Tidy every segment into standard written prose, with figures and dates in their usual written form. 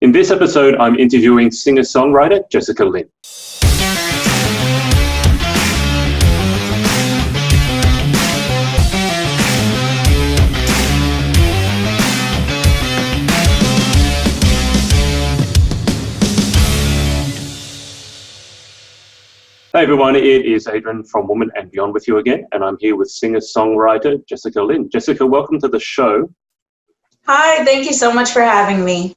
In this episode, I'm interviewing singer-songwriter Jessica Lynn. Hey everyone, it is Adrian from Woman and Beyond with you again, and I'm here with singer-songwriter Jessica Lynn. Jessica, welcome to the show. Hi, thank you so much for having me.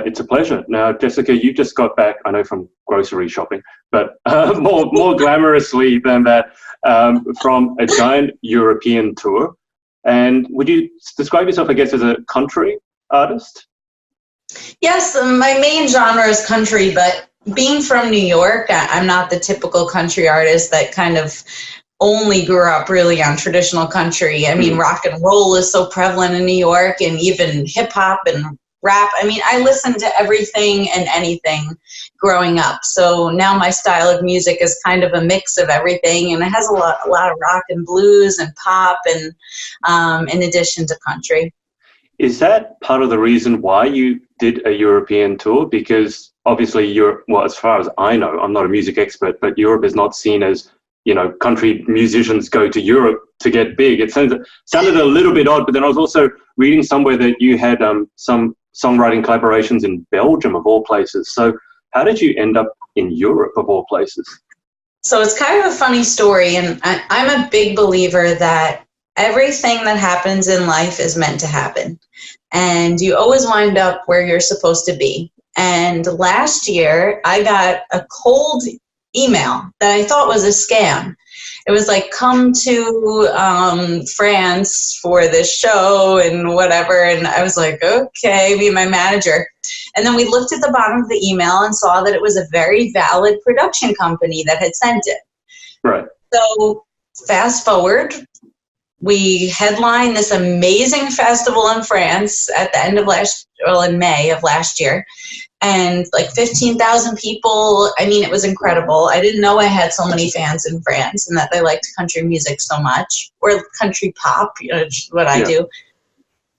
It's a pleasure. Now, Jessica, you just got back, I know, from grocery shopping, but more glamorously than that, from a giant European tour. And would you describe yourself, I guess, as a country artist? Yes, my main genre is country, but being from New York, I'm not the typical country artist that kind of only grew up really on traditional country. I mean, rock and roll is so prevalent in New York, and even hip hop and rap. I mean, I listened to everything and anything growing up. So now my style of music is kind of a mix of everything, and it has a lot of rock and blues and pop, and in addition to country. Is that part of the reason why you did a European tour? Because obviously Europe, well, as far as I know, I'm not a music expert, but Europe is not seen as, you know, country musicians go to Europe to get big. It sounded a little bit odd, but then I was also reading somewhere that you had some songwriting collaborations in Belgium, of all places. So how did you end up in Europe, of all places? So it's kind of a funny story, and I'm a big believer that everything that happens in life is meant to happen, and you always wind up where you're supposed to be. And last year, I got a cold email that I thought was a scam. It was like, come to France for this show and whatever. And I was like, okay, me and my manager. And then we looked at the bottom of the email and saw that it was a very valid production company that had sent it. Right. So fast forward, we headlined this amazing festival in France at the end of in May of last year. And like 15,000 people. I mean, it was incredible. I didn't know I had so many fans in France and that they liked country music so much, or country pop, you know, which is what I do.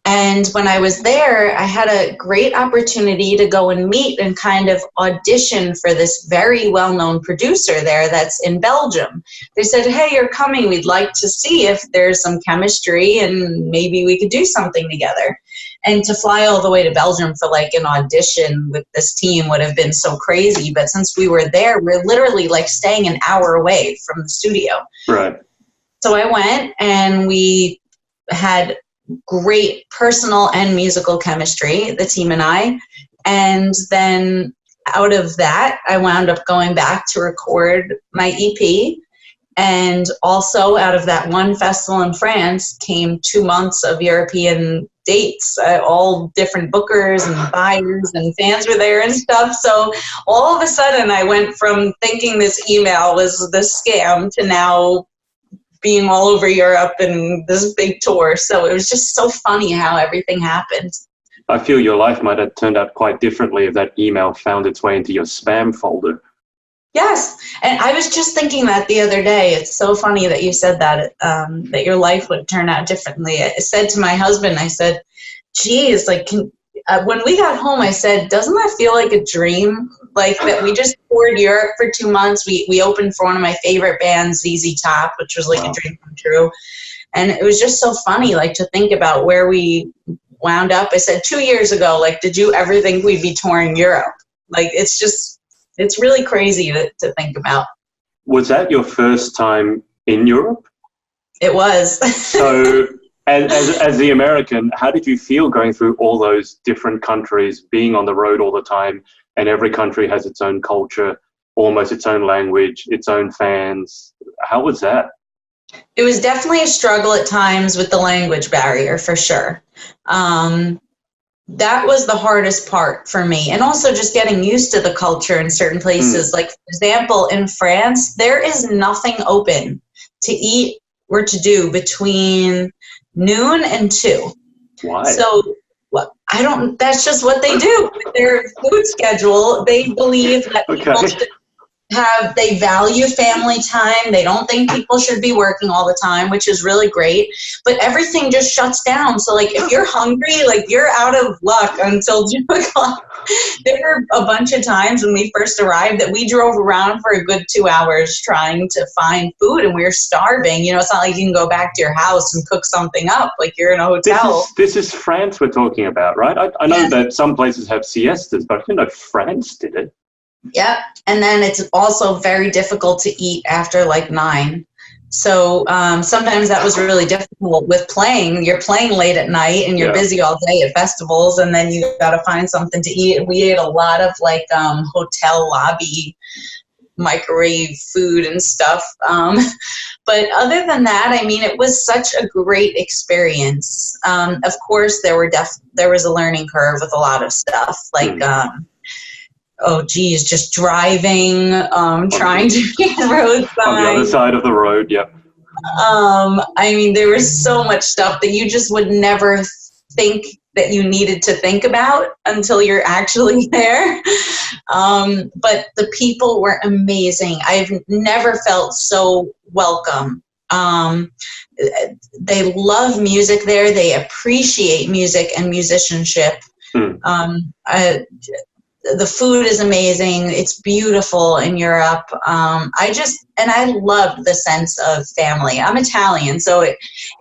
And when I was there, I had a great opportunity to go and meet and kind of audition for this very well-known producer there that's in Belgium. They said, hey, you're coming. We'd like to see if there's some chemistry and maybe we could do something together. And to fly all the way to Belgium for like an audition with this team would have been so crazy. But since we were there, we're literally like staying an hour away from the studio. Right. So I went, and we had great personal and musical chemistry, the team and I. And then out of that, I wound up going back to record my EP. And also out of that one festival in France came 2 months of European dates. All different bookers and buyers and fans were there and stuff. So all of a sudden I went from thinking this email was the scam to now being all over Europe and this big tour. So it was just so funny how everything happened. I feel your life might have turned out quite differently if that email found its way into your spam folder. Yes, and I was just thinking that the other day. It's so funny that you said that, that your life would turn out differently. I said to my husband, I said, geez, like, when we got home, I said, doesn't that feel like a dream? Like that we just toured Europe for 2 months. We opened for one of my favorite bands, ZZ Top, which was like a dream come true. And it was just so funny, like, to think about where we wound up. I said 2 years ago, like, did you ever think we'd be touring Europe? Like, it's really crazy to think about. Was that your first time in Europe? It was. So as the American, how did you feel going through all those different countries, being on the road all the time, and every country has its own culture, almost its own language, its own fans? How was that? It was definitely a struggle at times with the language barrier, for sure. That was the hardest part for me. And also just getting used to the culture in certain places. Like, for example, in France, there is nothing open to eat or to do between noon and 2. Why? So that's just what they do with their food schedule. They believe that people they value family time. They don't think people should be working all the time, which is really great. But everything just shuts down. So like if you're hungry, like you're out of luck until 2 o'clock. There were a bunch of times when we first arrived that we drove around for a good 2 hours trying to find food, and we were starving. You know, it's not like you can go back to your house and cook something up like you're in a hotel. This is France we're talking about, right? I know that some places have siestas, but I didn't know France did it. Yep. And then it's also very difficult to eat after like 9. So sometimes that was really difficult with playing. You're playing late at night and you're busy all day at festivals, and then you got to find something to eat. We ate a lot of like hotel lobby microwave food and stuff. But other than that, I mean, it was such a great experience. Of course, there was a learning curve with a lot of stuff, like just driving, trying to get road signs. On the other side of the road, yep. I mean, there was so much stuff that you just would never think that you needed to think about until you're actually there. But the people were amazing. I've never felt so welcome. They love music there. They appreciate music and musicianship. The food is amazing. It's beautiful in Europe. I love the sense of family. I'm Italian, so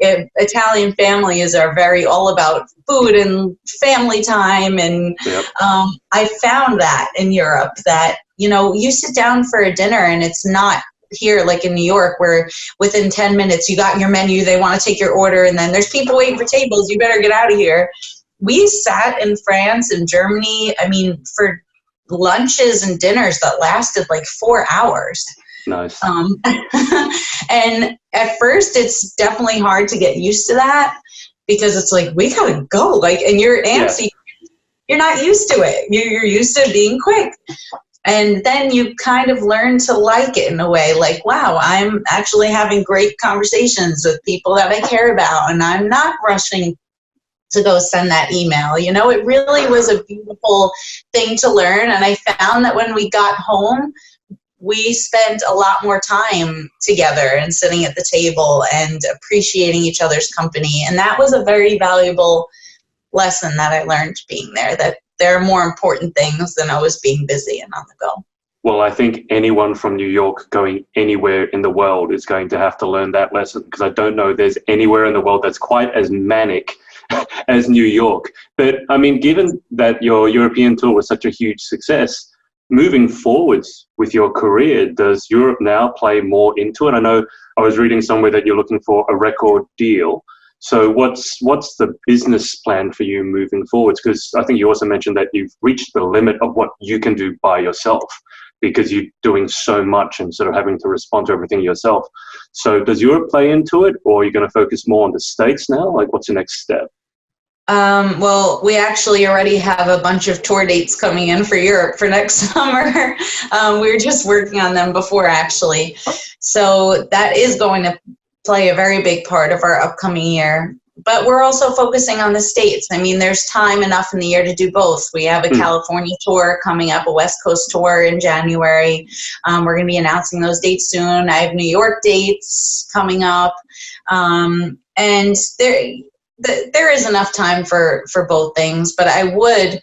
Italian families are very all about food and family time. And I found that in Europe that, you know, you sit down for a dinner and it's not here like in New York where within 10 minutes you got your menu, they want to take your order, and then there's people waiting for tables, you better get out of here. We sat in France and Germany, I mean, for lunches and dinners that lasted like 4 hours. Nice. And at first, it's definitely hard to get used to that because it's like, we gotta go. Like, and you're antsy. You're not used to it. You're used to being quick. And then you kind of learn to like it in a way, like, wow, I'm actually having great conversations with people that I care about, and I'm not rushing to go send that email. You know, it really was a beautiful thing to learn. And I found that when we got home, we spent a lot more time together and sitting at the table and appreciating each other's company. And that was a very valuable lesson that I learned being there, that there are more important things than always being busy and on the go. Well, I think anyone from New York going anywhere in the world is going to have to learn that lesson, because I don't know there's anywhere in the world that's quite as manic as New York. But I mean, given that your European tour was such a huge success, moving forwards with your career, does Europe now play more into it? I know I was reading somewhere that you're looking for a record deal. So what's the business plan for you moving forwards? Because I think you also mentioned that you've reached the limit of what you can do by yourself, because you're doing so much and sort of having to respond to everything yourself. So does Europe play into it, or are you going to focus more on the States now? Like, what's the next step? Well, we actually already have a bunch of tour dates coming in for Europe for next summer. We were just working on them before, actually. So that is going to play a very big part of our upcoming year. But we're also focusing on the States. I mean, there's time enough in the year to do both. We have a California tour coming up, a West Coast tour in January. We're going to be announcing those dates soon. I have New York dates coming up. And there is enough time for both things, but I would,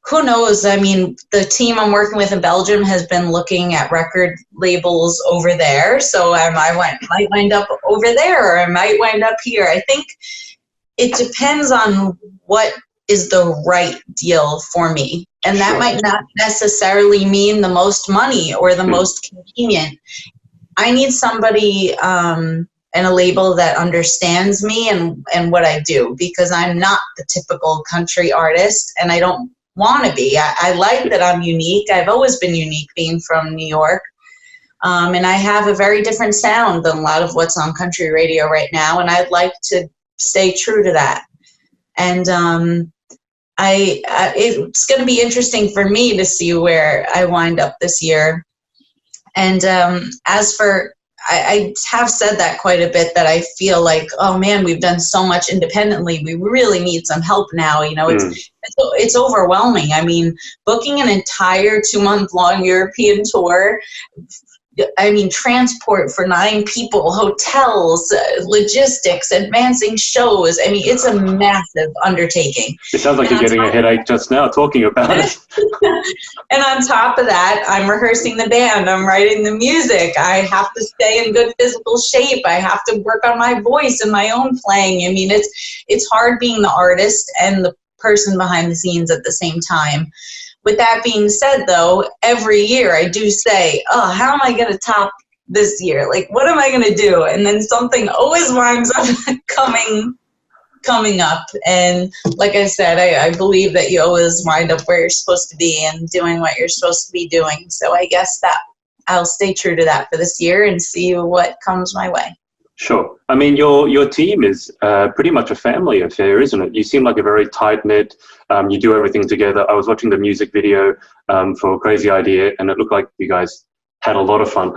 who knows? I mean, the team I'm working with in Belgium has been looking at record labels over there, so I might wind up over there, or I might wind up here. I think it depends on what is the right deal for me, and that might not necessarily mean the most money or the most convenient. I need somebody and a label that understands me and what I do, because I'm not the typical country artist, and I don't want to be. I like that I'm unique. I've always been unique being from New York. And I have a very different sound than a lot of what's on country radio right now, and I'd like to stay true to that. And it's going to be interesting for me to see where I wind up this year. And as for, I have said that quite a bit, that I feel like, oh man, we've done so much independently. We really need some help now. You know, it's It's overwhelming. I mean, booking an entire 2-month-long European tour, I mean, transport for 9 people, hotels, logistics, advancing shows. I mean, it's a massive undertaking. It sounds like you're getting a headache just now talking about it. And on top of that, I'm rehearsing the band. I'm writing the music. I have to stay in good physical shape. I have to work on my voice and my own playing. I mean, it's hard being the artist and the person behind the scenes at the same time. With that being said, though, every year I do say, oh, how am I going to top this year? Like, what am I going to do? And then something always winds up coming up. And like I said, I believe that you always wind up where you're supposed to be and doing what you're supposed to be doing. So I guess that I'll stay true to that for this year and see what comes my way. Sure. I mean, your team is pretty much a family affair, isn't it? You seem like a very tight-knit, you do everything together. I was watching the music video for Crazy Idea, and it looked like you guys had a lot of fun.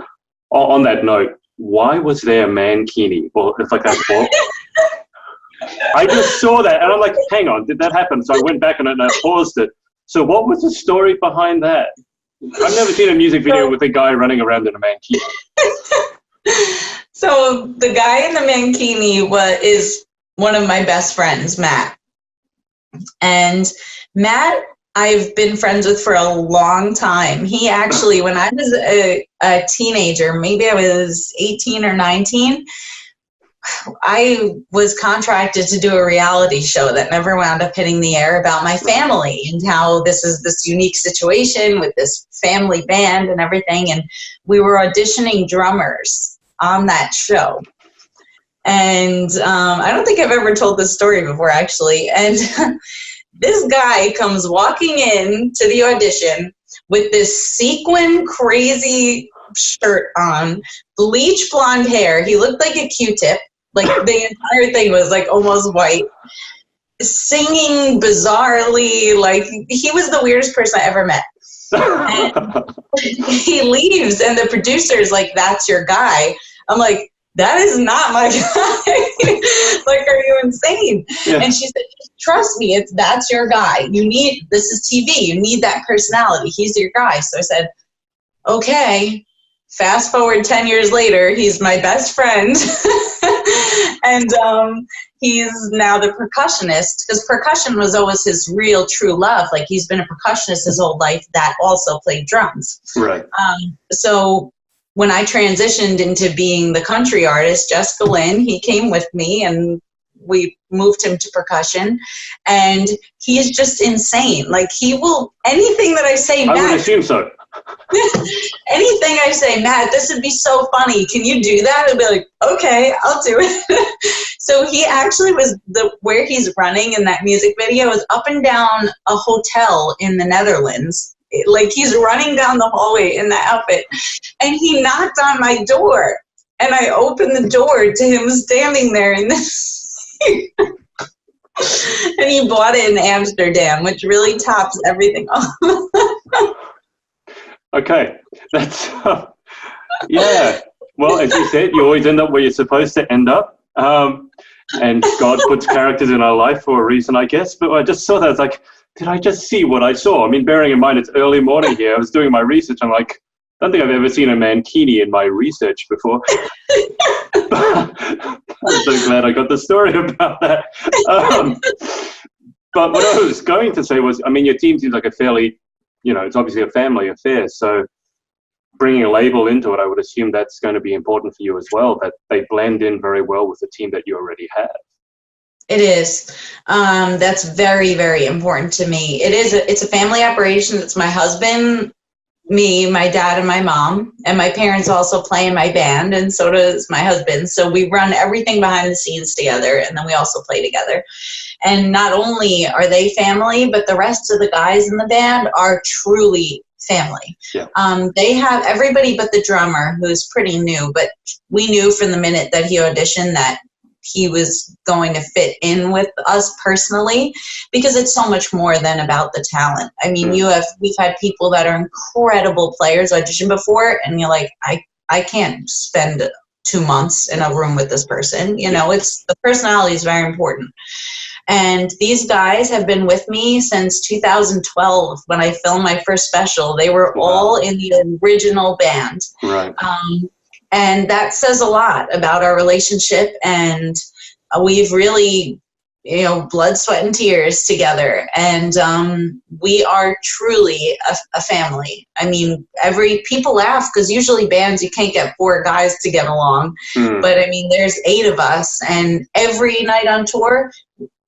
On that note, why was there a mankini? Well, it's like that. I just saw that, and I'm like, hang on, did that happen? So I went back and I paused it. So what was the story behind that? I've never seen a music video with a guy running around in a mankini. So the guy in the mankini is one of my best friends, Matt. And Matt, I've been friends with for a long time. He actually, when I was a teenager, maybe I was 18 or 19, I was contracted to do a reality show that never wound up hitting the air about my family and how this is this unique situation with this family band and everything. And we were auditioning drummers on that show. And I don't think I've ever told this story before, actually. And this guy comes walking in to the audition with this sequin crazy shirt on, bleach blonde hair. He looked like a Q-tip. Like the entire thing was like almost white. Singing bizarrely, like he was the weirdest person I ever met. And he leaves and the producer's like, that's your guy. I'm like, that is not my guy. Like, are you insane? Yeah. And she said, trust me, that's your guy. This is TV. You need that personality. He's your guy. So I said, okay. Fast forward 10 years later, he's my best friend. And he's now the percussionist, because percussion was always his real true love. Like, he's been a percussionist his whole life that also played drums. Right. So when I transitioned into being the country artist, Jessica Lynn, he came with me and we moved him to percussion, and he is just insane. Like, he will, anything that I say, Matt, I would assume so. Anything I say, Matt, this would be so funny. Can you do that? I'd be like, okay, I'll do it. So he actually was where he's running in that music video is up and down a hotel in the Netherlands. Like, he's running down the hallway in that outfit, and he knocked on my door, and I opened the door to him standing there in this. And he bought it in Amsterdam, which really tops everything off. Okay, that's yeah. Well, as you said, you always end up where you're supposed to end up, and God puts characters in our life for a reason, I guess. But I just saw that, I was like, did I just see what I saw? I mean, bearing in mind it's early morning here, I was doing my research. I'm like, I don't think I've ever seen a mankini in my research before. I'm so glad I got the story about that. But what I was going to say was, I mean, your team seems like a fairly, it's obviously a family affair. So bringing a label into it, I would assume that's going to be important for you as well, that they blend in very well with the team that you already have. It is. That's very, very important to me. It's a family operation. It's my husband, me, my dad, and my mom, and my parents also play in my band, and so does my husband. So we run everything behind the scenes together, and then we also play together. And not only are they family, but the rest of the guys in the band are truly family. Yeah. They have everybody but the drummer, who's pretty new, but we knew from the minute that he auditioned that he was going to fit in with us personally, because it's so much more than about the talent. I mean, we've had people that are incredible players audition before, and you're like, I can't spend 2 months in a room with this person. It's the personality is very important. And these guys have been with me since 2012 when I filmed my first special. They were all in the original band. Right. And that says a lot about our relationship. And we've really, blood, sweat, and tears together. And we are truly a family. I mean, people laugh because usually bands, you can't get 4 guys to get along. But I mean, there's 8 of us. And every night on tour,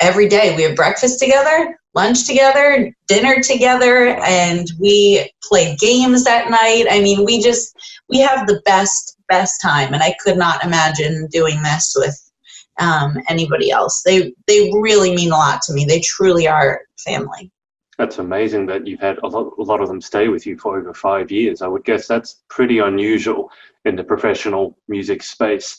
every day we have breakfast together, lunch together, dinner together, and we play games at night. I mean, we have the best time. And I could not imagine doing this with anybody else. They really mean a lot to me. They truly are family. That's amazing that you've had a lot of them stay with you for over 5 years. I would guess that's pretty unusual in the professional music space.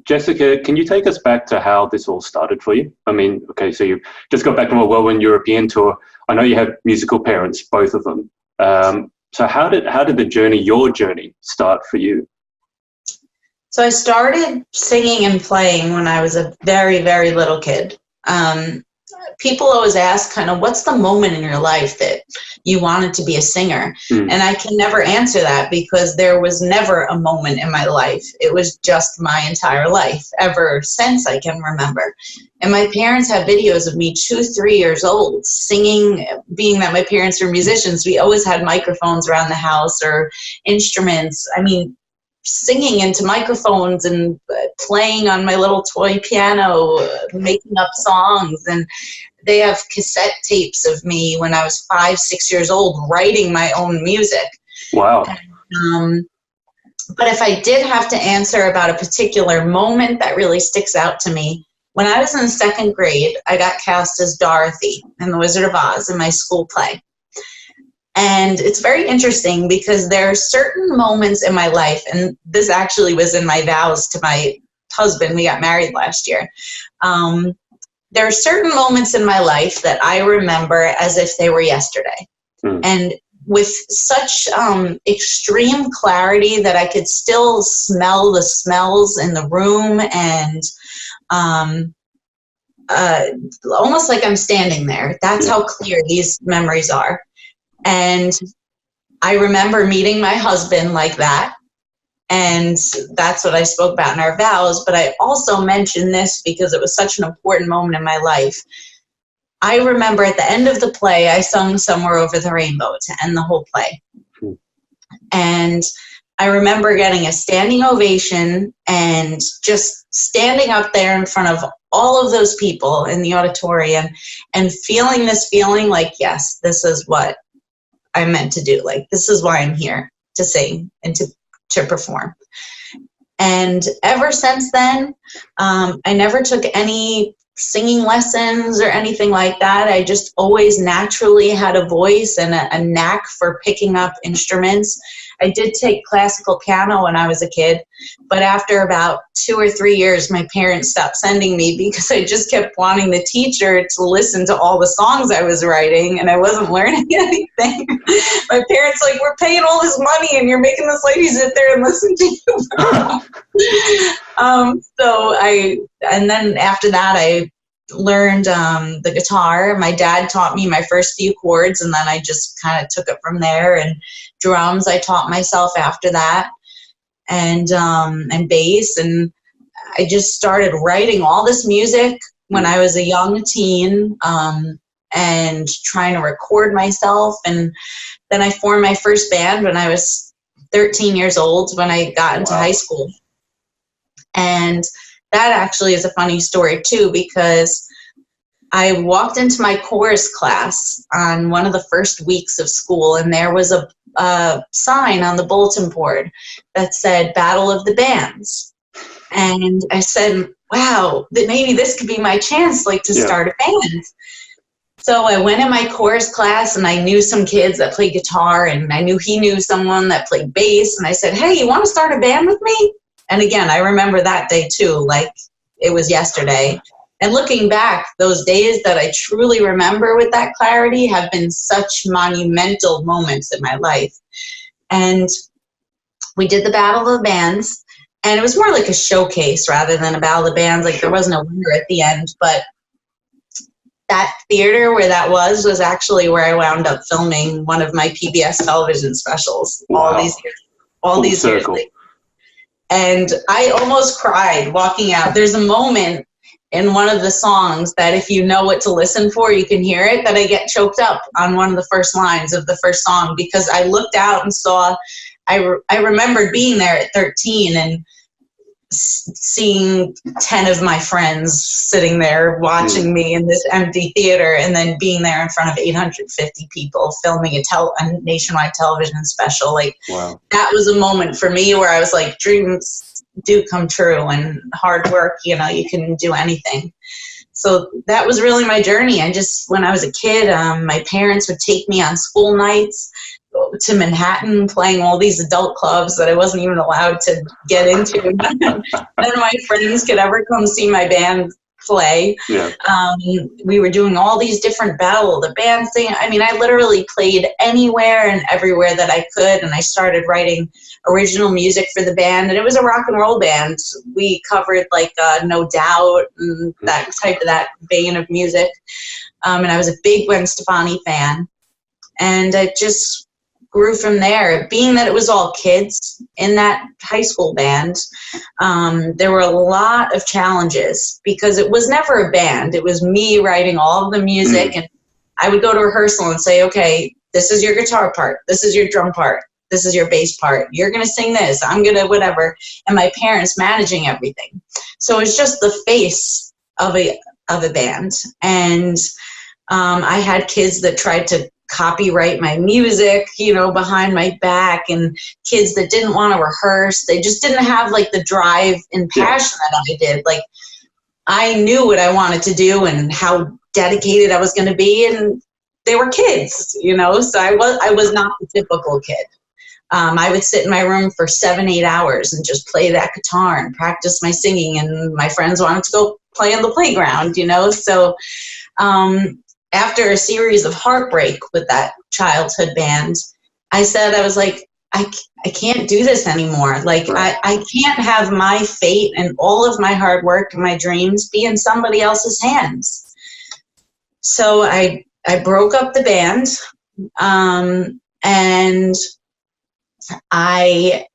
Jessica, can you take us back to how this all started for you? I mean, okay, so you just got back from a whirlwind European tour. I know you have musical parents, both of them. So how did your journey start for you? So I started singing and playing when I was a very, very little kid. People always ask kind of, what's the moment in your life that you wanted to be a singer? And I can never answer that because there was never a moment in my life. It was just my entire life ever since I can remember. And my parents have videos of me 2-3 years old singing, being that my parents were musicians. We always had microphones around the house or instruments. I mean, singing into microphones and playing on my little toy piano, making up songs. And they have cassette tapes of me when I was 5-6 years old writing my own music. Wow. But if I did have to answer about a particular moment that really sticks out to me, when I was in 2nd grade, I got cast as Dorothy in The Wizard of Oz in my school play. And it's very interesting because there are certain moments in my life, and this actually was in my vows to my husband. We got married last year. There are certain moments in my life that I remember as if they were yesterday. And with such extreme clarity that I could still smell the smells in the room and almost like I'm standing there. That's how clear these memories are. And I remember meeting my husband like that. And that's what I spoke about in our vows. But I also mentioned this because it was such an important moment in my life. I remember at the end of the play, I sung Somewhere Over the Rainbow to end the whole play. And I remember getting a standing ovation and just standing up there in front of all of those people in the auditorium and feeling this feeling like, yes, this is what I'm meant to do. Like, this is why I'm here, to sing and to perform. And ever since then, I never took any singing lessons or anything like that. I just always naturally had a voice and a knack for picking up instruments. I did take classical piano when I was a kid, but after about 2 or 3 years, my parents stopped sending me because I just kept wanting the teacher to listen to all the songs I was writing, and I wasn't learning anything. My parents like, we're paying all this money and you're making this lady sit there and listen to you. And then after that, I learned the guitar. My dad taught me my first few chords, and then I just kind of took it from there. And drums, I taught myself after that, and bass. And I just started writing all this music when I was a young teen, and trying to record myself. And then I formed my first band when I was 13 years old, when I got into high school. And that actually is a funny story too, because I walked into my chorus class on one of the first weeks of school, and there was a sign on the bulletin board that said Battle of the Bands. And I said, wow, that maybe this could be my chance, like, to start a band. So I went in my chorus class, and I knew some kids that played guitar, and I knew he knew someone that played bass. And I said, hey, you want to start a band with me? And again, I remember that day too, like it was yesterday. And looking back, those days that I truly remember with that clarity have been such monumental moments in my life. And we did the Battle of the Bands, and it was more like a showcase rather than a Battle of the Bands. Like, there wasn't a winner at the end, but that theater where that was actually where I wound up filming one of my PBS television specials. Wow. all these years later. And I almost cried walking out. There's a moment in one of the songs that if you know what to listen for, you can hear it, that I get choked up on one of the first lines of the first song, because I looked out and saw, I remembered being there at 13 and seeing 10 of my friends sitting there watching me in this empty theater, and then being there in front of 850 people filming a nationwide television special. Like, wow. That was a moment for me where I was like, dreams do come true, and hard work, you can do anything. So that was really my journey. When I was a kid, my parents would take me on school nights to Manhattan, playing all these adult clubs that I wasn't even allowed to get into. None of my friends could ever come see my band play. Yeah. We were doing all these different battle of the bands thing. I mean, I literally played anywhere and everywhere that I could, and I started writing original music for the band, and it was a rock and roll band. We covered like No Doubt and that vein of music. And I was a big Gwen Stefani fan, and I just grew from there. Being that it was all kids in that high school band, there were a lot of challenges because it was never a band. It was me writing all of the music, and I would go to rehearsal and say, okay, this is your guitar part, this is your drum part, this is your bass part, you're going to sing this, I'm going to whatever, and my parents managing everything. So it's just the face of a band. And I had kids that tried to copyright my music, behind my back, and kids that didn't want to rehearse. They just didn't have like the drive and passion that I did. Like, I knew what I wanted to do and how dedicated I was going to be, and they were kids, so I was not the typical kid. I would sit in my room for 7-8 hours and just play that guitar and practice my singing, and my friends wanted to go play on the playground, so after a series of heartbreak with that childhood band, I said, I was like, I can't do this anymore. Like, I can't have my fate and all of my hard work and my dreams be in somebody else's hands. So I broke up the band, and I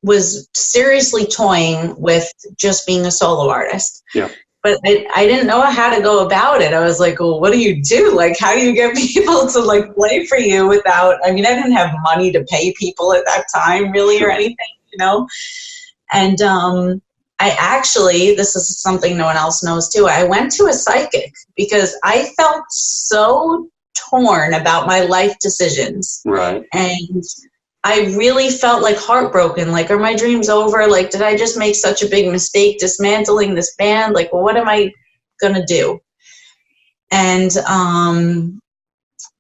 was seriously toying with just being a solo artist. Yeah. But I didn't know how to go about it. I was like, well, what do you do? Like, how do you get people to like play for you without, I didn't have money to pay people at that time really or anything, And I actually, this is something no one else knows too, I went to a psychic because I felt so torn about my life decisions. Right. And I really felt like heartbroken. Like, are my dreams over? Like, did I just make such a big mistake dismantling this band? Like, well, what am I going to do? And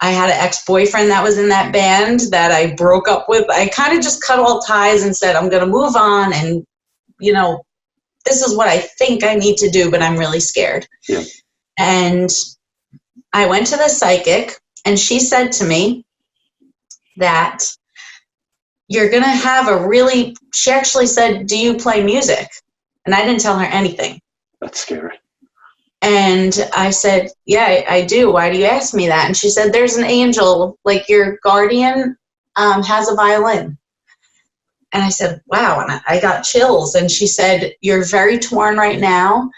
I had an ex-boyfriend that was in that band that I broke up with. I kind of just cut all ties and said, I'm going to move on. And, this is what I think I need to do, but I'm really scared. Yeah. And I went to the psychic, and she said to me that you're going to have she actually said, do you play music? And I didn't tell her anything. That's scary. And I said, yeah, I do. Why do you ask me that? And she said, there's an angel, like your guardian has a violin. And I said, wow. And I got chills. And she said, you're very torn right now,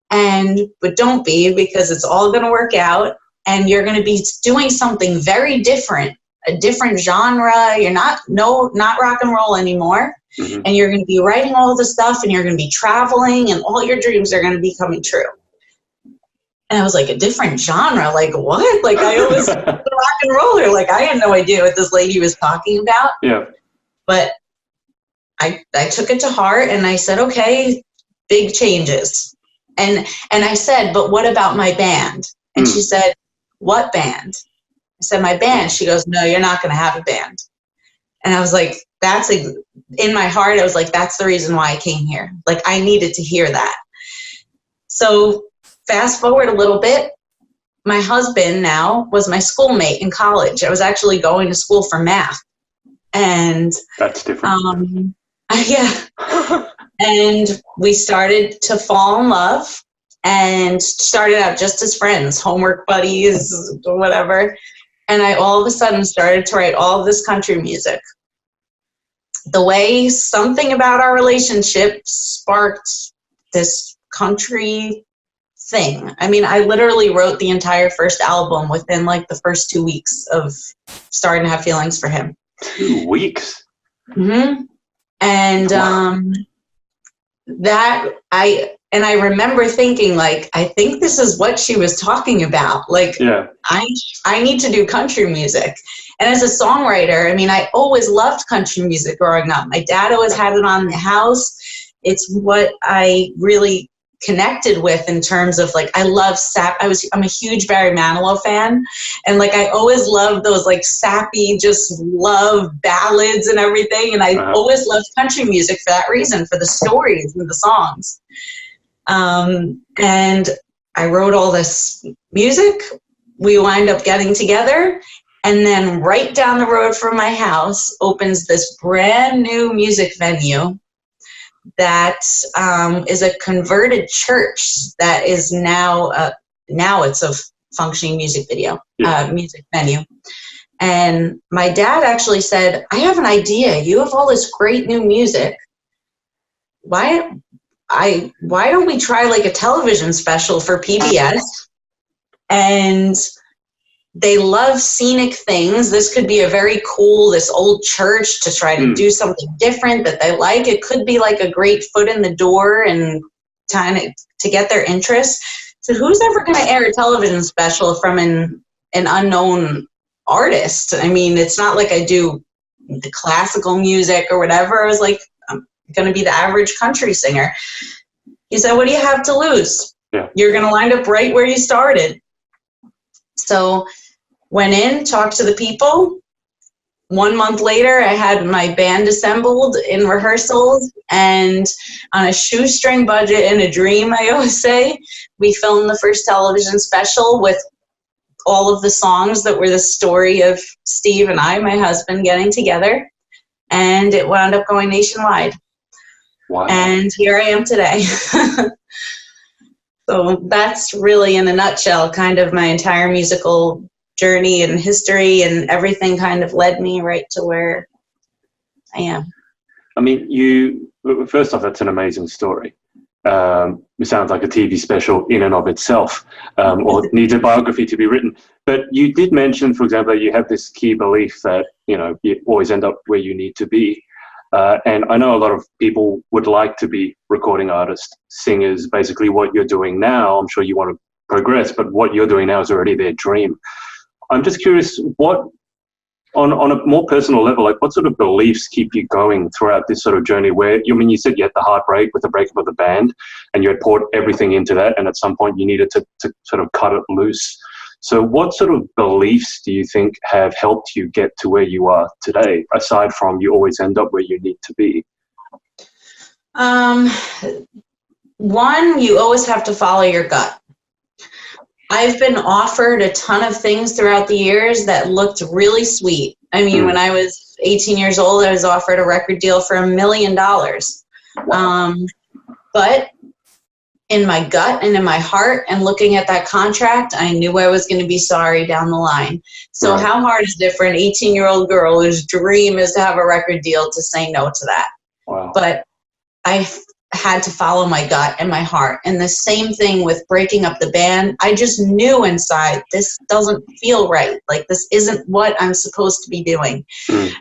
but don't be, because it's all going to work out. And you're going to be doing something very different, a different genre. You're not rock and roll anymore. Mm-hmm. And you're going to be writing all the stuff, and you're going to be traveling, and all your dreams are going to be coming true. And I was like, a different genre? Like, what? Like, I was a rock and roller. Like, I had no idea what this lady was talking about. Yeah. But I took it to heart, and I said, okay, big changes. And I said, but what about my band? And she said, what band? I said, my band. She goes, no, you're not going to have a band. And I was like, in my heart, I was like, that's the reason why I came here. Like, I needed to hear that. So fast forward a little bit, my husband now was my schoolmate in college. I was actually going to school for math. And that's different. Yeah. And we started to fall in love. and started out just as friends, homework buddies, whatever. And I all of a sudden started to write all of this country music. The way something about our relationship sparked this country thing. I mean, I literally wrote the entire first album within like the first 2 weeks of starting to have feelings for him. 2 weeks? Mm-hmm. And I remember thinking, like, I think this is what she was talking about. Like, yeah. I need to do country music. And as a songwriter, I mean, I always loved country music growing up. My dad always had it on in the house. It's what I really connected with in terms of, like, I love I'm a huge Barry Manilow fan, and like I always loved those like sappy, just love ballads and everything, and I always loved country music for that reason, for the stories and the songs. And I wrote all this music. We wind up getting together, and then right down the road from my house opens this brand new music venue that is a converted church that is now it's a functioning music music venue. And my dad actually said, I have an idea. You have all this great new music. Why don't we try like a television special for PBS? And they love scenic things. This could be a very cool, this old church, to try to do something different that they like. It could be like a great foot in the door and kind of to get their interest. So who's ever going to air a television special from an unknown artist? I mean, it's not like I do the classical music or whatever. I was like, I'm going to be the average country singer. He said, what do you have to lose? Yeah. You're going to wind up right where you started. So went in, talked to the people. 1 month later, I had my band assembled in rehearsals, and on a shoestring budget and a dream, I always say, we filmed the first television special with all of the songs that were the story of Steve and I, my husband, getting together, and it wound up going nationwide. Wow. And here I am today. So that's really, in a nutshell, kind of my entire musical journey and history, and everything kind of led me right to where I am. I mean, first off, that's an amazing story. It sounds like a TV special in and of itself, or needs a biography to be written. But you did mention, for example, that you have this key belief that, you know, you always end up where you need to be. And I know a lot of people would like to be recording artists, singers. Basically what you're doing now, I'm sure you want to progress, but what you're doing now is already their dream. I'm just curious, what, on a more personal level, like what sort of beliefs keep you going throughout this sort of journey where, you said you had the heartbreak with the breakup of the band and you had poured everything into that, and at some point you needed to sort of cut it loose. So what sort of beliefs do you think have helped you get to where you are today, aside from you always end up where you need to be? One, you always have to follow your gut. I've been offered a ton of things throughout the years that looked really sweet. I mean, when I was 18 years old, I was offered a record deal for $1 million. But in my gut and in my heart and looking at that contract, I knew I was going to be sorry down the line. So how hard is it for an 18-year-old girl whose dream is to have a record deal to say no to that? Wow. But I had to follow my gut and my heart. And the same thing with breaking up the band. I just knew inside, this doesn't feel right. Like, this isn't what I'm supposed to be doing. And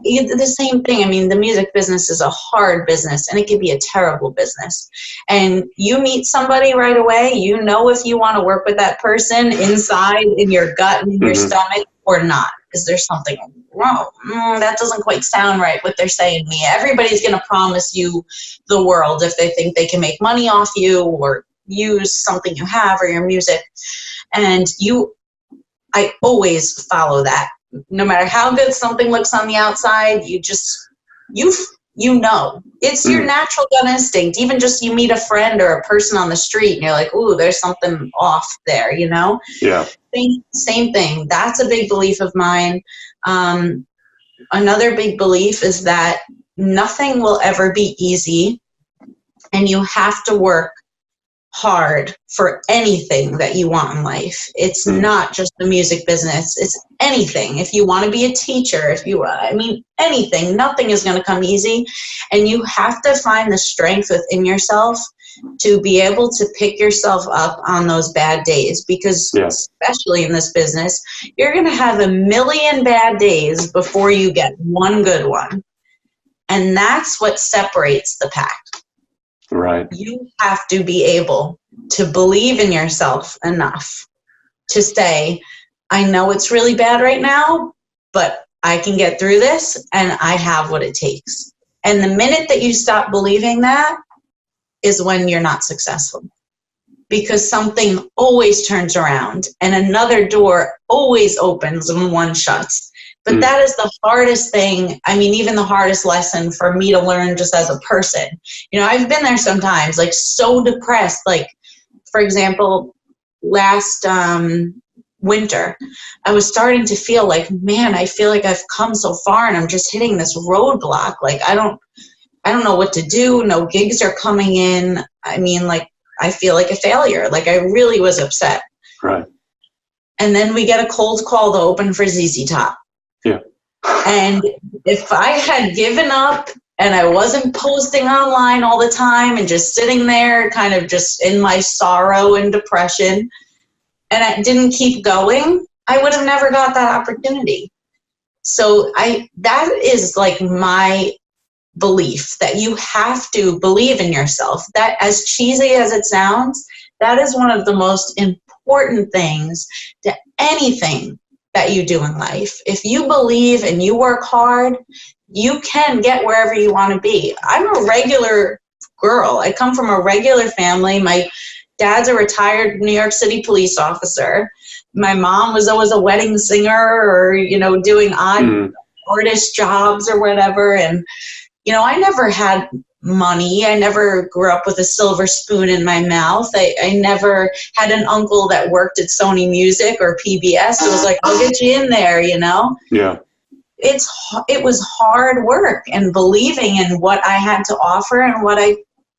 the same thing, I mean, the music business is a hard business, and it can be a terrible business. And you meet somebody right away, you know if you want to work with that person inside, in your gut and in your stomach, or not. Is there something wrong? That doesn't quite sound right, what they're saying to me. Everybody's going to promise you the world if they think they can make money off you or use something you have or your music. And I always follow that. No matter how good something looks on the outside, you know. It's your natural gut instinct. Even just you meet a friend or a person on the street and you're like, ooh, there's something off there, you know? Yeah. Same thing. That's a big belief of mine. Another big belief is that nothing will ever be easy, and you have to work hard for anything that you want in life. It's not just the music business. It's anything. If you want to be a teacher, anything, nothing is going to come easy. And you have to find the strength within yourself to be able to pick yourself up on those bad days, because especially in this business, you're going to have a million bad days before you get one good one. And that's what separates the pack. Right. You have to be able to believe in yourself enough to say, I know it's really bad right now, but I can get through this and I have what it takes. And the minute that you stop believing that is when you're not successful, because something always turns around and another door always opens and one shuts. But that is the hardest thing. I mean, even the hardest lesson for me to learn just as a person. You know, I've been there sometimes, like so depressed. Like, for example, last winter, I was starting to feel like, man, I feel like I've come so far and I'm just hitting this roadblock. Like, I don't know what to do. No gigs are coming in. I mean, like, I feel like a failure. Like, I really was upset. Right. And then we get a cold call to open for ZZ Top. Yeah. And if I had given up and I wasn't posting online all the time and just sitting there kind of just in my sorrow and depression, and I didn't keep going, I would have never got that opportunity. So that is like my belief, that you have to believe in yourself. That, as cheesy as it sounds, that is one of the most important things to anything that you do in life. If you believe and you work hard, you can get wherever you want to be. I'm a regular girl. I come from a regular family. My dad's a retired New York City police officer. My mom was always a wedding singer or, doing odd artist jobs or whatever. And, I never had money. I never grew up with a silver spoon in my mouth. I never had an uncle that worked at Sony Music or PBS. So it was like, I'll get you in there, Yeah. It was hard work and believing in what I had to offer and what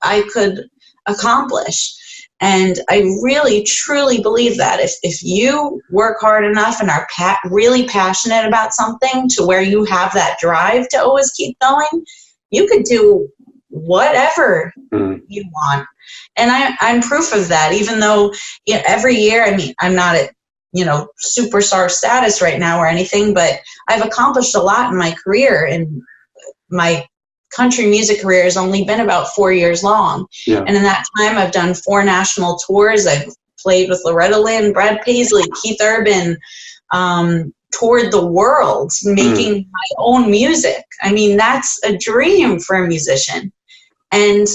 I could accomplish. And I really, truly believe that if you work hard enough and are really passionate about something to where you have that drive to always keep going, you could do whatever you want. And I'm proof of that, even though every year, I'm not at, superstar status right now or anything, but I've accomplished a lot in my career, and my country music career has only been about 4 years long. Yeah. And in that time, I've done 4 national tours. I've played with Loretta Lynn, Brad Paisley, Keith Urban, toured the world, making my own music. That's a dream for a musician. And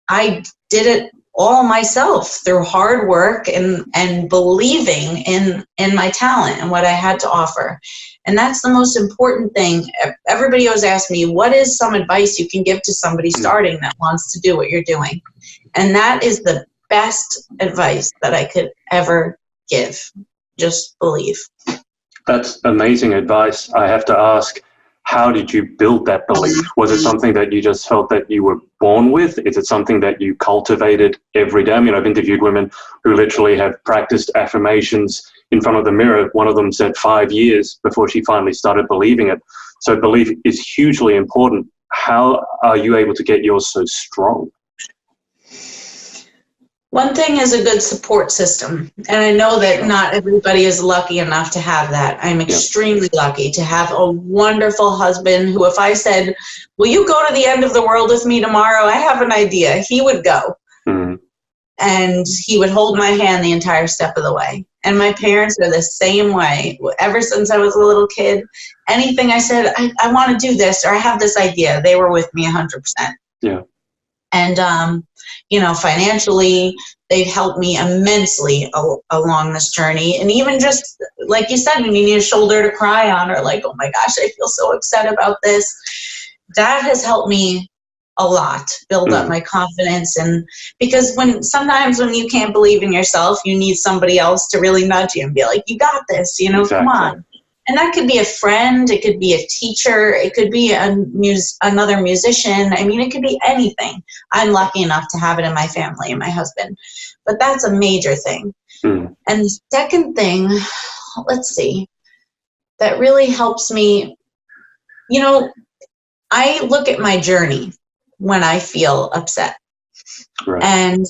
I did it all myself through hard work and believing in my talent and what I had to offer. And that's the most important thing. Everybody always asks me, what is some advice you can give to somebody starting that wants to do what you're doing? And that is the best advice that I could ever give. Just believe. That's amazing advice. I have to ask, how did you build that belief? Was it something that you just felt that you were born with? Is it something that you cultivated every day? I've interviewed women who literally have practiced affirmations in front of the mirror. One of them said 5 years before she finally started believing it. So belief is hugely important. How are you able to get yours so strong? One thing is a good support system. And I know that not everybody is lucky enough to have that. I'm extremely lucky to have a wonderful husband who, if I said, will you go to the end of the world with me tomorrow? I have an idea. He would go. And he would hold my hand the entire step of the way. And my parents are the same way. Ever since I was a little kid, anything I said, I want to do this, or I have this idea, they were with me 100%. Yeah. And, financially, they've helped me immensely along this journey. And even just, like you said, when you need a shoulder to cry on, or like, oh my gosh, I feel so upset about this, that has helped me a lot, build up my confidence. And because sometimes when you can't believe in yourself, you need somebody else to really nudge you and be like, you got this, exactly. Come on. And that could be a friend, it could be a teacher, it could be another musician. I mean, it could be anything. I'm lucky enough to have it in my family and my husband. But that's a major thing. And the second thing, let's see, that really helps me, you know, I look at my journey when I feel upset. Right. And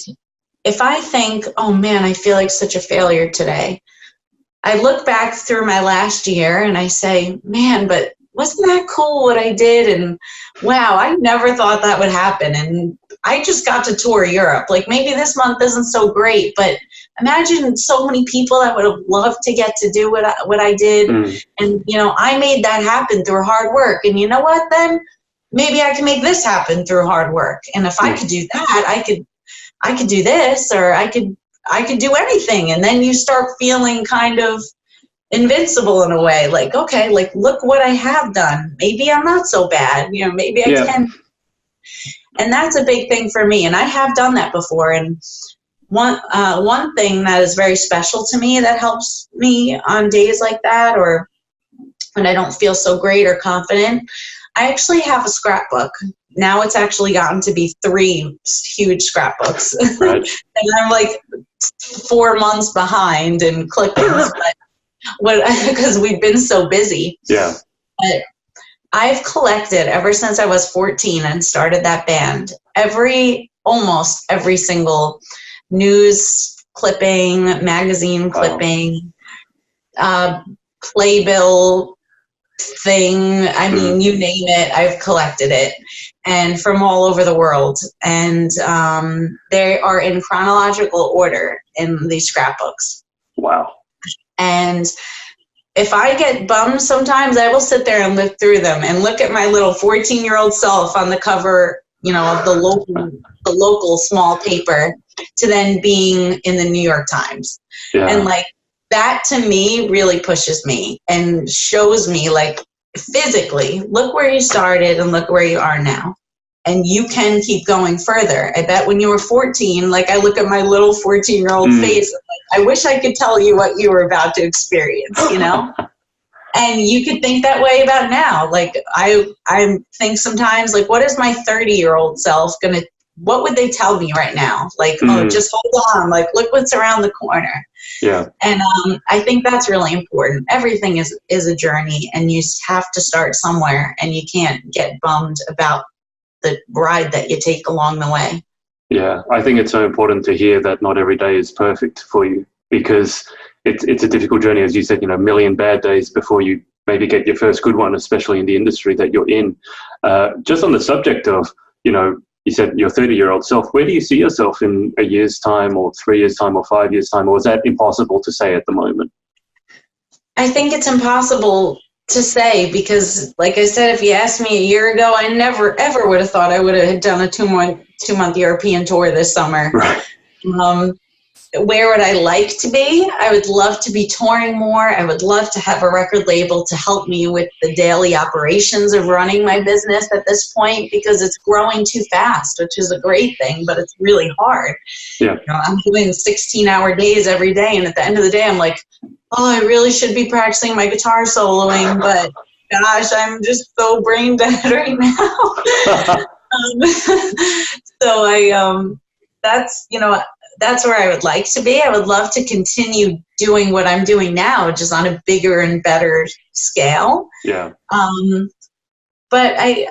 if I think, oh man, I feel like such a failure today, I look back through my last year and I say, man, but wasn't that cool what I did? And wow, I never thought that would happen. And I just got to tour Europe. Like maybe this month isn't so great, but imagine so many people that would have loved to get to do what I did. And, you know, I made that happen through hard work. And you know what, then maybe I can make this happen through hard work. And if I could do that, I could do this, or I could do anything. And then you start feeling kind of invincible in a way, like, okay, like, look what I have done. Maybe I'm not so bad. You know, maybe I can. And that's a big thing for me. And I have done that before. And one thing that is very special to me that helps me on days like that, or when I don't feel so great or confident, I actually have a scrapbook. Now it's actually gotten to be 3 huge scrapbooks. Right. And I'm like 4 months behind in clippings, because we've been so busy. Yeah. But I've collected ever since I was 14 and started that band, almost every single news clipping, magazine clipping, playbill thing. I mean, you name it, I've collected it, and from all over the world. And they are in chronological order in these scrapbooks. Wow. And if I get bummed sometimes, I will sit there and look through them and look at my little 14-year-old self on the cover, you know, of the local small paper, to then being in the New York Times. Yeah. And like, that to me really pushes me and shows me, like, physically, look where you started and look where you are now. And you can keep going further. I bet when you were 14, like, I look at my little 14-year-old face, like, I wish I could tell you what you were about to experience, you know? And you could think that way about now. Like, I think sometimes, like, what is my 30-year-old self what would they tell me right now? Like, oh, just hold on. Like, look what's around the corner. Yeah. And I think that's really important. Everything is a journey, and you have to start somewhere, and you can't get bummed about the ride that you take along the way. Yeah, I think it's so important to hear that not every day is perfect for you, because it's a difficult journey, as you said, you know, a million bad days before you maybe get your first good one, especially in the industry that you're in. Just on the subject of, you know, you said your 30-year-old self, where do you see yourself in a year's time, or 3 years' time, or 5 years' time? Or is that impossible to say at the moment? I think it's impossible to say, because, like I said, if you asked me a year ago, I never, ever would have thought I would have done a two-month European tour this summer. Right. Where would I like to be? I would love to be touring more. I would love to have a record label to help me with the daily operations of running my business at this point, because it's growing too fast, which is a great thing, but it's really hard. Yeah. You know, I'm doing 16-hour days every day, and at the end of the day, I'm like, oh, I really should be practicing my guitar soloing, but gosh, I'm just so brain dead right now. So that's where I would like to be. I would love to continue doing what I'm doing now, just on a bigger and better scale. Yeah. But I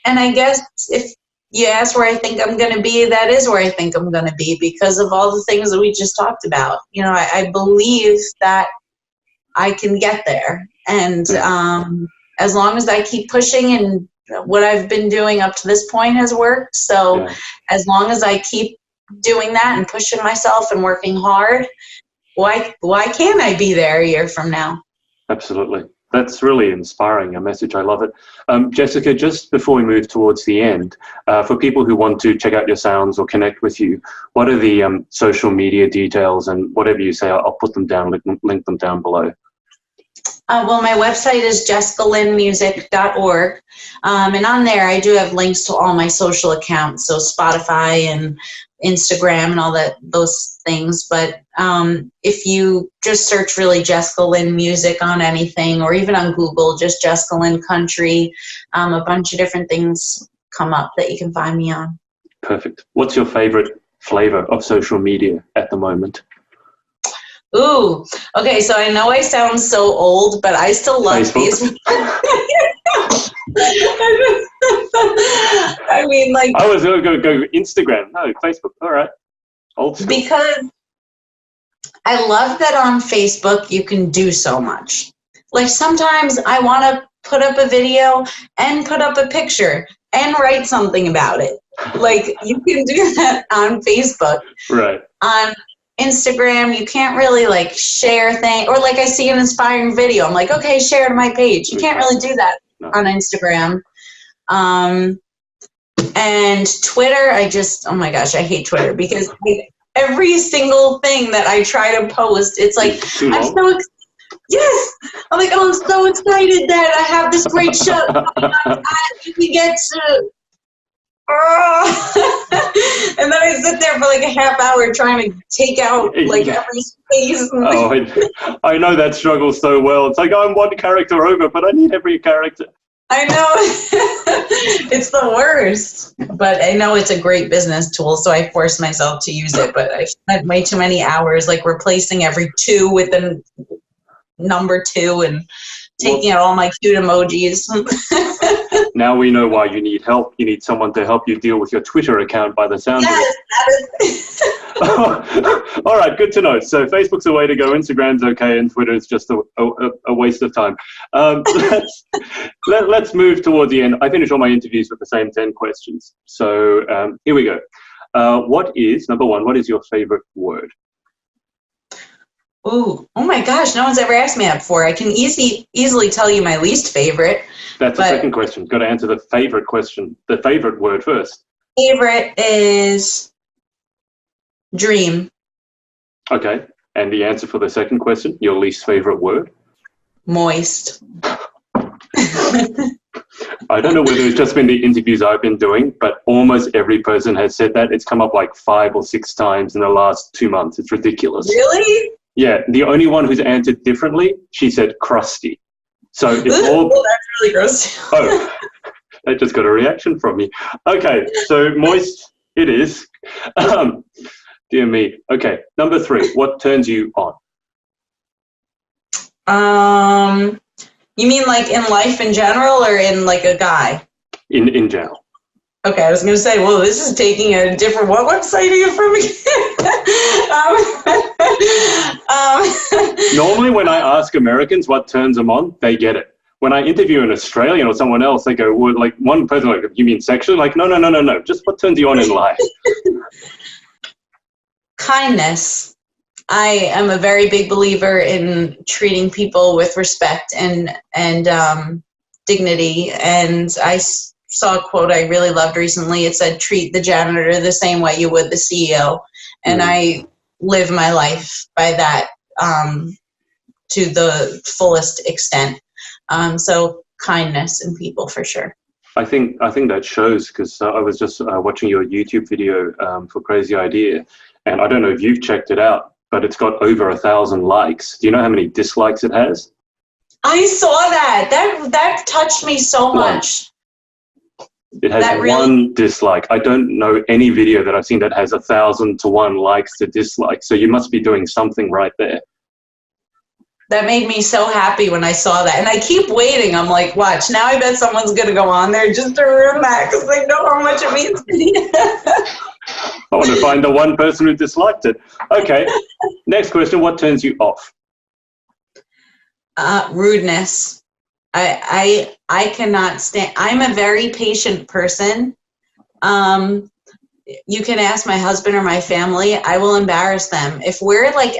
guess if you ask where I think I'm going to be, that is where I think I'm going to be, because of all the things that we just talked about. You know, I believe that I can get there. And as long as I keep pushing, and what I've been doing up to this point has worked. So as long as I keep doing that and pushing myself and working hard, why can't I be there a year from now? Absolutely. That's really inspiring, a message. I love it. Jessica, just before we move towards the end, for people who want to check out your sounds or connect with you, what are the social media details, and whatever you say, I'll put them down, link them down below. Well, my website is jessicalynmusic.org. And on there, I do have links to all my social accounts, so Spotify and Instagram and all those things. But if you just search really Jessica Lynn Music on anything, or even on Google, just Jessica Lynn Country, a bunch of different things come up that you can find me on. Perfect. What's your favorite flavor of social media at the moment? Ooh, okay, so I know I sound so old, but I still love Facebook. I mean, like... I was going to go Instagram. No, Facebook. All right. Old school. Because I love that on Facebook you can do so much. Like sometimes I want to put up a video and put up a picture and write something about it. Like you can do that on Facebook. Right. On Instagram, you can't really like share things, or like I see an inspiring video, I'm like, okay, share it to my page. You can't really do that on Instagram. And Twitter, oh my gosh, I hate Twitter because every single thing that I try to post, it's like, yes, I'm like, oh, I'm so excited that I have this great show coming up. We get to... and then I sit there for like a half hour trying to take out like every space. I know that struggle so well. It's like I'm one character over, but I need every character. I know. It's the worst. But I know it's a great business tool, so I force myself to use it. But I've spent way too many hours like replacing every 2 with the number 2 and taking out all my cute emojis. Now we know why you need help. You need someone to help you deal with your Twitter account by the sound of it. All right, good to know. So Facebook's a way to go. Instagram's okay, and Twitter is just a waste of time. Let's move toward the end. I finish all my interviews with the same 10 questions. So here we go. Number 1, what is your favorite word? Ooh, oh my gosh, no one's ever asked me that before. I can easily tell you my least favorite. That's the second question. Got to answer the favorite question. The favorite word first. Favorite is dream. Okay. And the answer for the second question, your least favorite word? Moist. I don't know whether it's just been the interviews I've been doing, but almost every person has said that. It's come up like 5 or 6 times in the last 2 months. It's ridiculous. Really? Yeah. The only one who's answered differently, she said crusty. So it's all... Oh, that's really gross. Oh, that just got a reaction from me. Okay, so moist it is. Dear me. Okay, number 3, what turns you on? You mean like in life in general or in like a guy? In general. Okay, I was going to say, well, this is taking a different... What website are you from again? Normally when I ask Americans what turns them on, they get it. When I interview an Australian or someone else, they go, well, like one person, like, you mean sexually? Like, no. Just what turns you on in life? Kindness. I am a very big believer in treating people with respect and dignity. And I saw a quote I really loved recently. It said, treat the janitor the same way you would the CEO. And I live my life by that to the fullest extent. So kindness in people for sure. I think that shows, because I was just watching your YouTube video for Crazy Idea, and I don't know if you've checked it out, but it's got over 1,000 likes. Do you know how many dislikes it has? I saw that. That touched me so much. It has one dislike. I don't know any video that I've seen that has 1,000 to 1 likes to dislike. So you must be doing something right there. That made me so happy when I saw that. And I keep waiting. I'm like, watch, now I bet someone's going to go on there just to ruin that because they know how much it means to me. I want to find the one person who disliked it. Okay. Next question. What turns you off? Rudeness. I cannot stand. I'm a very patient person. You can ask my husband or my family. I will embarrass them. If we're like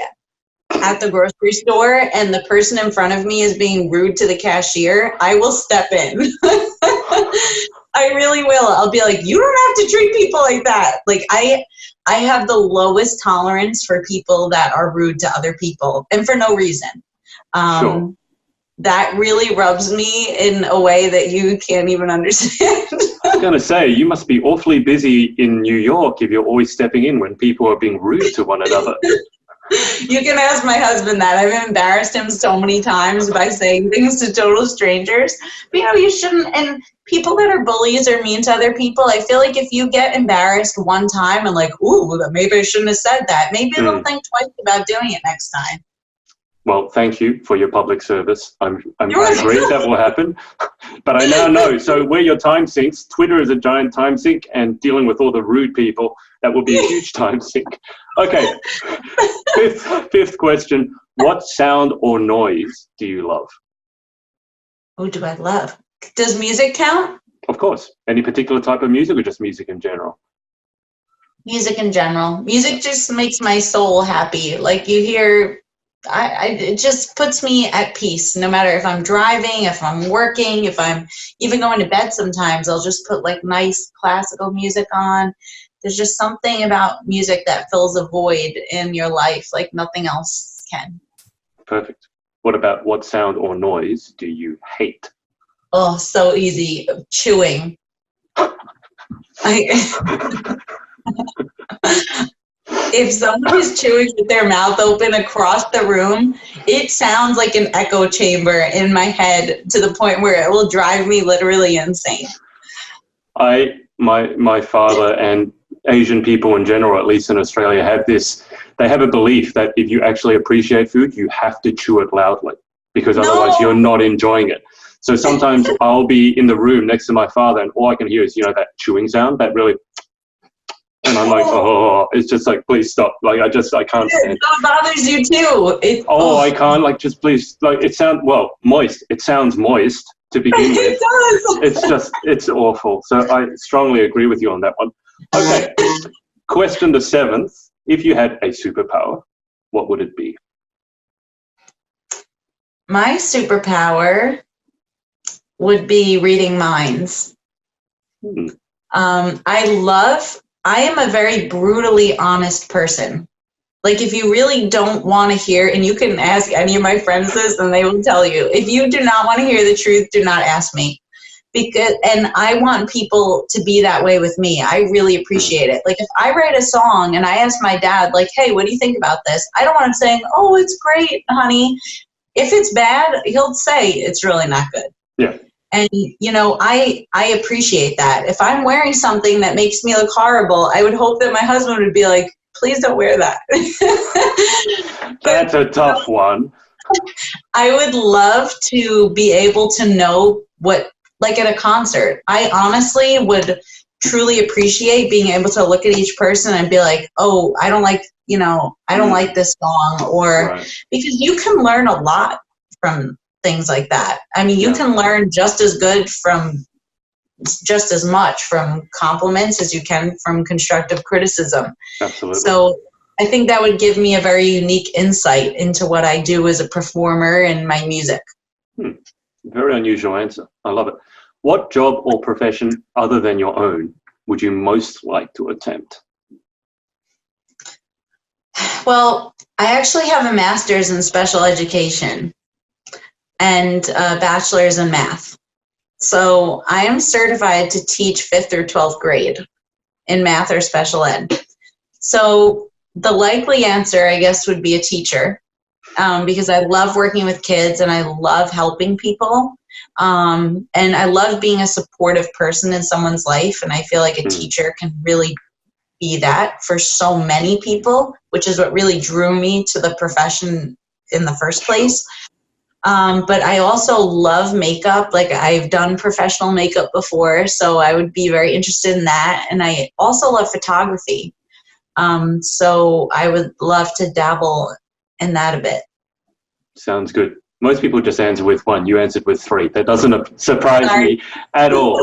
at the grocery store and the person in front of me is being rude to the cashier, I will step in. I really will. I'll be like, you don't have to treat people like that. Like I have the lowest tolerance for people that are rude to other people and for no reason. Sure. that really rubs me in a way that you can't even understand. I was going to say, you must be awfully busy in New York if you're always stepping in when people are being rude to one another. You can ask my husband that. I've embarrassed him so many times by saying things to total strangers. But, you shouldn't. And people that are bullies or mean to other people, I feel like if you get embarrassed one time and like, ooh, maybe I shouldn't have said that, maybe they'll think twice about doing it next time. Well, thank you for your public service. I agree that will happen. But I now know. So where your time sinks, Twitter is a giant time sink, and dealing with all the rude people, that will be a huge time sink. Okay. Fifth question. What sound or noise do you love? What do I love? Does music count? Of course. Any particular type of music or just music in general? Music in general. Music just makes my soul happy. Like you hear... it just puts me at peace, no matter if I'm driving, if I'm working, if I'm even going to bed sometimes, I'll just put like nice classical music on. There's just something about music that fills a void in your life like nothing else can. Perfect. What sound or noise do you hate? Oh, so easy. Chewing. If someone is chewing with their mouth open across the room, it sounds like an echo chamber in my head to the point where it will drive me literally insane. My father and Asian people in general, at least in Australia, they have a belief that if you actually appreciate food, you have to chew it loudly because otherwise you're not enjoying it. So sometimes I'll be in the room next to my father and all I can hear is, that chewing sound, that really... And I'm like, it's just like, please stop. Like, I can't stand it. It bothers you too. I can't, like, just please, like, moist. It sounds moist to begin with. It does. It's awful. So I strongly agree with you on that one. Okay. Question the 7th. If you had a superpower, what would it be? My superpower would be reading minds. I am a very brutally honest person. Like if you really don't want to hear, and you can ask any of my friends this and they will tell you, if you do not want to hear the truth, do not ask me. And I want people to be that way with me. I really appreciate it. Like if I write a song and I ask my dad, like, hey, what do you think about this? I don't want him saying, oh, it's great, honey. If it's bad, he'll say it's really not good. Yeah. And, I appreciate that. If I'm wearing something that makes me look horrible, I would hope that my husband would be like, please don't wear that. That's a tough one. I would love to be able to know like at a concert, I honestly would truly appreciate being able to look at each person and be like, oh, I don't like, I don't like this song, or because you can learn a lot from things like that. I mean, you can learn just as much from compliments as you can from constructive criticism. Absolutely. So I think that would give me a very unique insight into what I do as a performer and my music. Very unusual answer. I love it. What job or profession other than your own would you most like to attempt? Well, I actually have a master's in special education and a bachelor's in math. So I am certified to teach 5th through 12th grade in math or special ed. So the likely answer, I guess, would be a teacher, because I love working with kids and I love helping people. And I love being a supportive person in someone's life. And I feel like a teacher can really be that for so many people, which is what really drew me to the profession in the first place. But I also love makeup. Like I've done professional makeup before, so I would be very interested in that. And I also love photography. So I would love to dabble in that a bit. Sounds good. Most people just answer with 1. You answered with 3. That doesn't surprise me at all.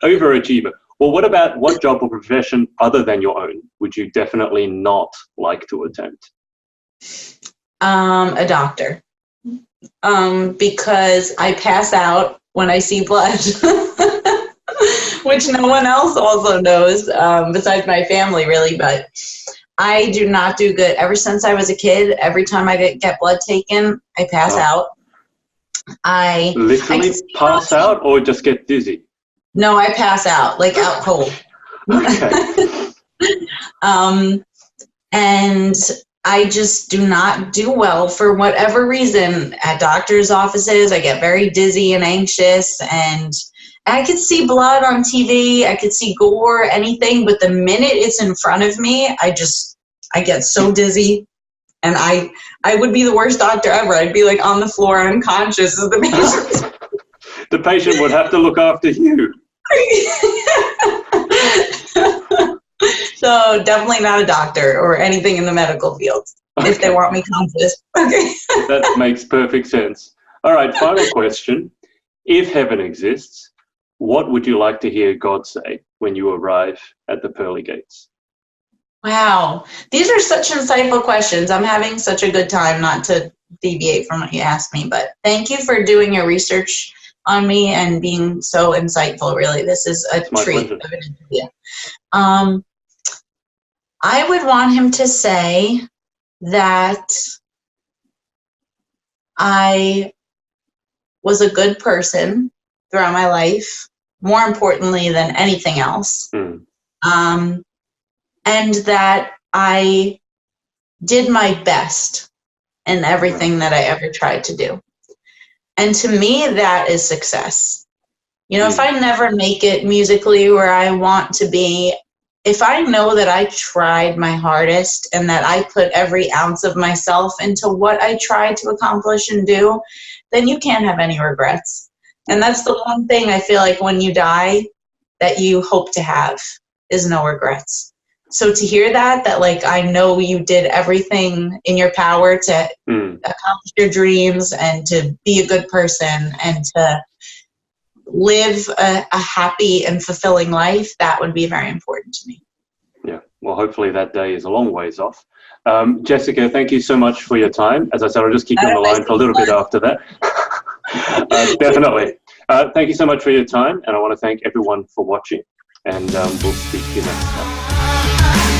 Overachiever. Well, what job or profession other than your own would you definitely not like to attempt? A doctor. Because I pass out when I see blood, which no one else also knows, besides my family, really. But I do not do good. Ever since I was a kid, every time I get blood taken, I pass out. I literally pass out or just get dizzy? No, I pass out, like out cold. Okay. And I just do not do well for whatever reason at doctor's offices. I get very dizzy and anxious, and I could see blood on TV. I could see gore, anything. But the minute it's in front of me, I get so dizzy, and I would be the worst doctor ever. I'd be like on the floor unconscious as the patient. The patient would have to look after you. So definitely not a doctor or anything in the medical field, if they want me conscious. Okay. That makes perfect sense. All right, final question. If heaven exists, what would you like to hear God say when you arrive at the pearly gates? Wow. These are such insightful questions. I'm having such a good time, not to deviate from what you asked me, but thank you for doing your research on me and being so insightful, really. This is a treat of an interview. I would want him to say that I was a good person throughout my life, more importantly than anything else. And that I did my best in everything that I ever tried to do. And to me, that is success. You know, if I never make it musically where I want to be, if I know that I tried my hardest and that I put every ounce of myself into what I tried to accomplish and do, then you can't have any regrets. And that's the one thing I feel like when you die that you hope to have is no regrets. So to hear that like I know you did everything in your power to accomplish your dreams and to be a good person and to live a happy and fulfilling life, that would be very important to me. Yeah, well, hopefully that day is a long ways off. Jessica, thank you so much for your time. As I said, I'll just keep you on the line for a little bit after that. Definitely. Thank you so much for your time, and I want to thank everyone for watching, and we'll speak to you next time.